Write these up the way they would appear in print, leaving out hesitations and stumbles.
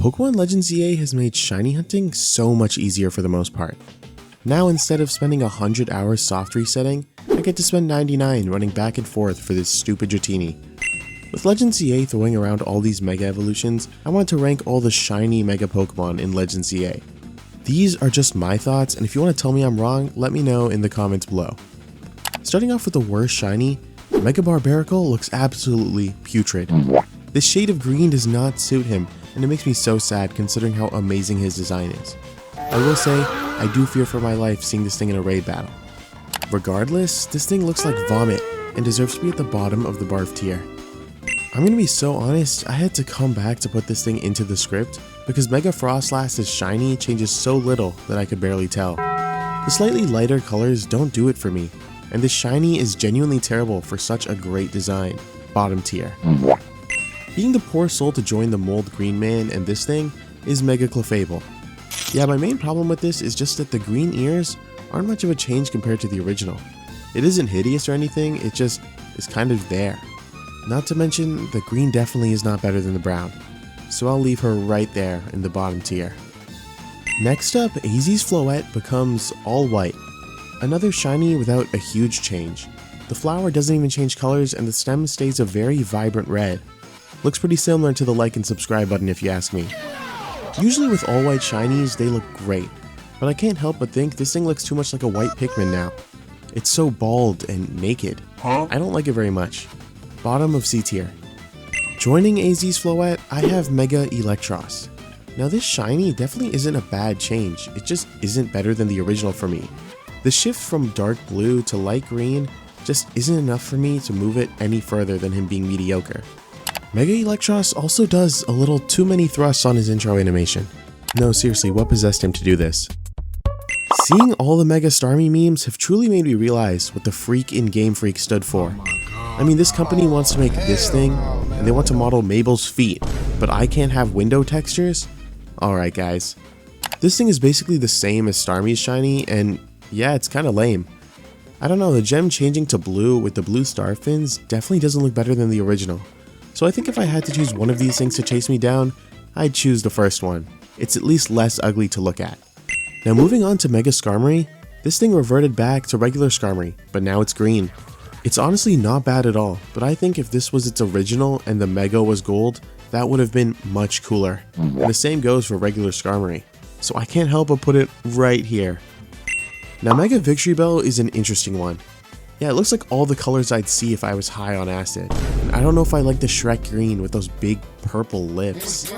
Pokémon Legends Z-A has made shiny hunting so much easier for the most part. Now instead of spending 100 hours soft resetting, I get to spend 99 running back and forth for this stupid Dratini. With Legends Z-A throwing around all these Mega Evolutions, I want to rank all the shiny Mega Pokemon in Legends Z-A. These are just my thoughts, and if you want to tell me I'm wrong, let me know in the comments below. Starting off with the worst shiny, Mega Barbaracle looks absolutely putrid. This shade of green does not suit him, and it makes me so sad considering how amazing his design is. I will say, I do fear for my life seeing this thing in a raid battle. Regardless, this thing looks like vomit and deserves to be at the bottom of the barf tier. I'm gonna be so honest, I had to come back to put this thing into the script because Mega Frostlass's shiny changes so little that I could barely tell. The slightly lighter colors don't do it for me, and this shiny is genuinely terrible for such a great design. Bottom tier. Being the poor soul to join the mold green man and this thing is Mega Clefable. Yeah, my main problem with this is just that the green ears aren't much of a change compared to the original. It isn't hideous or anything, it just is kind of there. Not to mention, the green definitely is not better than the brown, so I'll leave her right there in the bottom tier. Next up, AZ's Floette becomes all white. Another shiny without a huge change. The flower doesn't even change colors and the stem stays a very vibrant red. Looks pretty similar to the like and subscribe button if you ask me. Usually with all white shinies, they look great, but I can't help but think this thing looks too much like a white Pikmin now. It's so bald and naked. I don't like it very much. Bottom of C tier. Joining AZ's Floette, I have Mega Electros. Now this shiny definitely isn't a bad change, it just isn't better than the original for me. The shift from dark blue to light green just isn't enough for me to move it any further than him being mediocre. Mega Electros also does a little too many thrusts on his intro animation. No, seriously, what possessed him to do this? Seeing all the Mega Starmie memes have truly made me realize what the Freak in Game Freak stood for. I mean, this company wants to make this thing, and they want to model Mabel's feet, but I can't have window textures? Alright guys. This thing is basically the same as Starmie's shiny, and yeah, it's kinda lame. I don't know, the gem changing to blue with the blue star fins definitely doesn't look better than the original. So I think if I had to choose one of these things to chase me down, I'd choose the first one. It's at least less ugly to look at. Now moving on to Mega Skarmory, this thing reverted back to regular Skarmory, but now it's green. It's honestly not bad at all, but I think if this was its original and the Mega was gold, that would have been much cooler. And the same goes for regular Skarmory, so I can't help but put it right here. Now Mega Victory Bell is an interesting one. Yeah, it looks like all the colors I'd see if I was high on acid. And I don't know if I like the Shrek green with those big purple lips.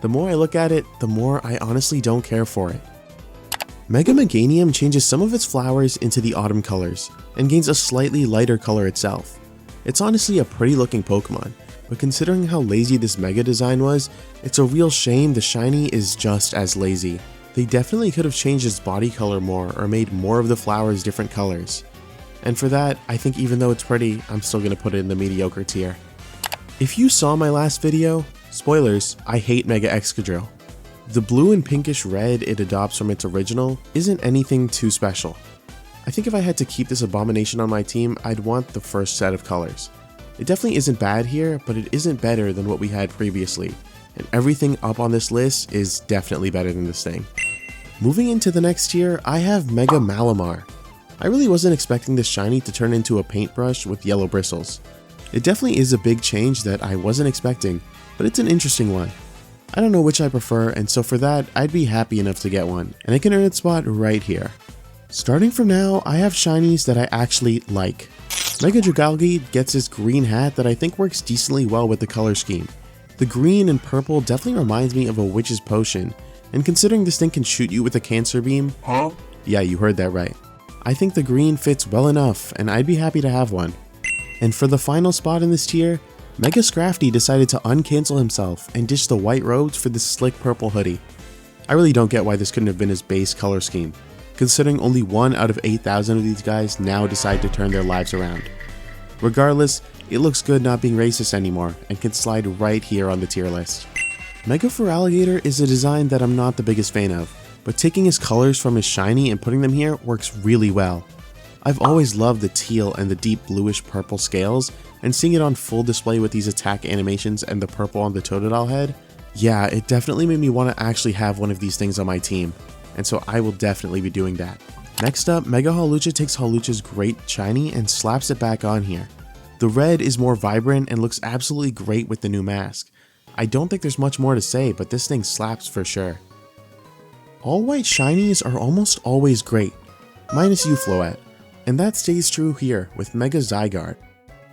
The more I look at it, the more I honestly don't care for it. Mega Meganium changes some of its flowers into the autumn colors, and gains a slightly lighter color itself. It's honestly a pretty looking Pokemon, but considering how lazy this Mega design was, it's a real shame the shiny is just as lazy. They definitely could have changed its body color more or made more of the flowers different colors. And for that, I think even though it's pretty, I'm still gonna put it in the mediocre tier. If you saw my last video, spoilers, I hate Mega Excadrill. The blue and pinkish red it adopts from its original isn't anything too special. I think if I had to keep this abomination on my team, I'd want the first set of colors. It definitely isn't bad here, but it isn't better than what we had previously, and everything up on this list is definitely better than this thing. Moving into the next tier, I have Mega Malamar. I really wasn't expecting this shiny to turn into a paintbrush with yellow bristles. It definitely is a big change that I wasn't expecting, but it's an interesting one. I don't know which I prefer, and so for that, I'd be happy enough to get one, and it can earn its spot right here. Starting from now, I have shinies that I actually like. Mega Dragalge gets this green hat that I think works decently well with the color scheme. The green and purple definitely reminds me of a witch's potion, and considering this thing can shoot you with a cancer beam, yeah, you heard that right. I think the green fits well enough, and I'd be happy to have one. And for the final spot in this tier, Mega Scrafty decided to uncancel himself and ditch the white robes for this slick purple hoodie. I really don't get why this couldn't have been his base color scheme, considering only 1 out of 8,000 of these guys now decide to turn their lives around. Regardless, it looks good not being racist anymore, and can slide right here on the tier list. Mega Feraligatr is a design that I'm not the biggest fan of, but taking his colors from his shiny and putting them here works really well. I've always loved the teal and the deep bluish purple scales, and seeing it on full display with these attack animations and the purple on the Totodile head, Yeah, it definitely made me want to actually have one of these things on my team, and so I will definitely be doing that. Next up, Mega Hawlucha takes Hawlucha's great shiny and slaps it back on here. The red is more vibrant and looks absolutely great with the new mask. I don't think there's much more to say, but this thing slaps for sure. All white shinies are almost always great, minus you, Floette, and that stays true here with Mega Zygarde.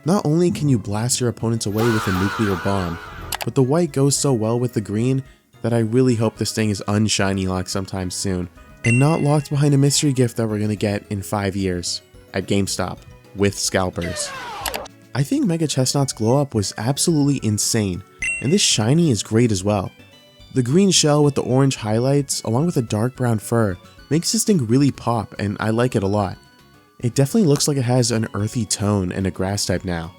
Not only can you blast your opponents away with a nuclear bomb, but the white goes so well with the green that I really hope this thing is unshiny locked sometime soon, and not locked behind a mystery gift that we're gonna get in 5 years at GameStop with scalpers. I think Mega Chestnut's glow up was absolutely insane, and this shiny is great as well. The green shell with the orange highlights along with the dark brown fur makes this thing really pop, and I like it a lot. It definitely looks like it has an earthy tone and a grass type now.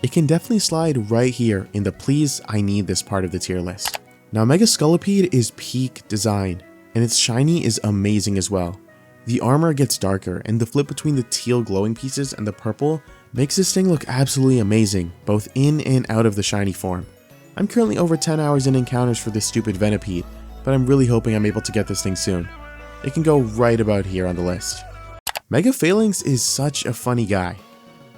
It can definitely slide right here in the please I need this part of the tier list. Now Mega Scolipede is peak design, and its shiny is amazing as well. The armor gets darker, and the flip between the teal glowing pieces and the purple makes this thing look absolutely amazing, both in and out of the shiny form. I'm currently over 10 hours in encounters for this stupid Venipede, but I'm really hoping I'm able to get this thing soon. It can go right about here on the list. Mega Phalanx is such a funny guy.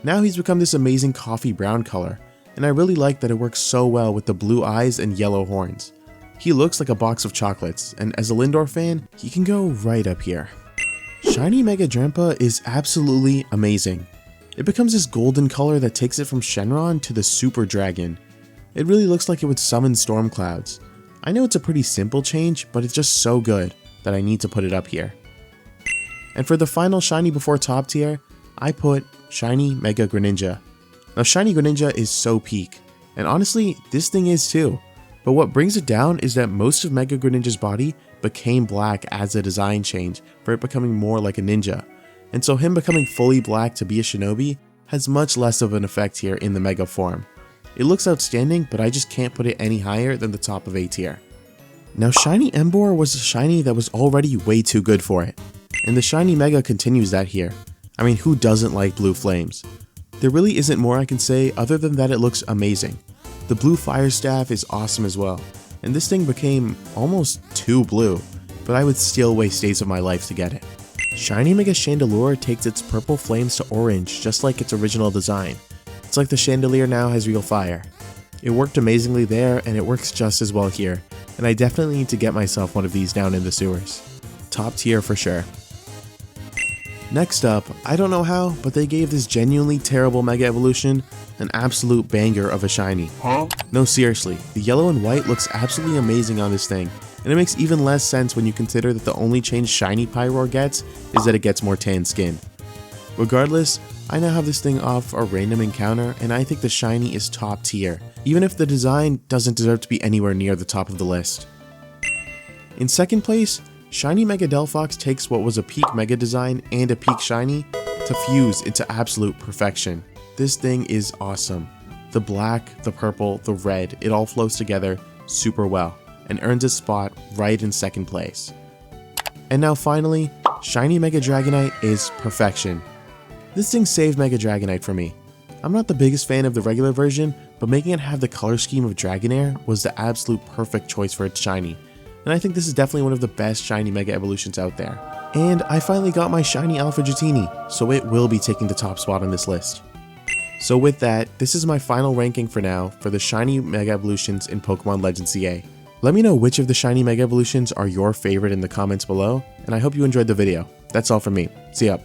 Now he's become this amazing coffee brown color, and I really like that it works so well with the blue eyes and yellow horns. He looks like a box of chocolates, and as a Lindor fan, he can go right up here. Shiny Mega Drampa is absolutely amazing. It becomes this golden color that takes it from Shenron to the Super Dragon. It really looks like it would summon storm clouds. I know it's a pretty simple change, but it's just so good that I need to put it up here. And for the final shiny before top tier, I put Shiny Mega Greninja. Now Shiny Greninja is so peak, and honestly, this thing is too. But what brings it down is that most of Mega Greninja's body became black as a design change for it becoming more like a ninja. And so him becoming fully black to be a shinobi has much less of an effect here in the Mega form. It looks outstanding, but I just can't put it any higher than the top of A tier. Now Shiny Emboar was a shiny that was already way too good for it, and the Shiny Mega continues that here. I mean, who doesn't like blue flames? There really isn't more I can say other than that it looks amazing. The blue fire staff is awesome as well, and this thing became almost too blue, but I would still waste days of my life to get it. Shiny Mega Chandelure takes its purple flames to orange just like its original design. It's like the chandelier now has real fire. It worked amazingly there, and it works just as well here, and I definitely need to get myself one of these down in the sewers. Top tier for sure. Next up, I don't know how, but they gave this genuinely terrible Mega Evolution an absolute banger of a shiny. No, seriously, the yellow and white looks absolutely amazing on this thing, and it makes even less sense when you consider that the only change Shiny Pyroar gets is that it gets more tan skin. Regardless, I now have this thing off a random encounter, and I think the shiny is top tier, even if the design doesn't deserve to be anywhere near the top of the list. In second place, Shiny Mega Delphox takes what was a peak Mega design and a peak shiny to fuse into absolute perfection. This thing is awesome. The black, the purple, the red, it all flows together super well, and earns its spot right in second place. And now finally, Shiny Mega Dragonite is perfection. This thing saved Mega Dragonite for me. I'm not the biggest fan of the regular version, but making it have the color scheme of Dragonair was the absolute perfect choice for its shiny, and I think this is definitely one of the best shiny Mega Evolutions out there. And I finally got my shiny Alpha Dratini, so it will be taking the top spot on this list. So with that, this is my final ranking for now for the shiny Mega Evolutions in Pokémon Legends Z-A. Let me know which of the shiny Mega Evolutions are your favorite in the comments below, and I hope you enjoyed the video. That's all from me. See ya.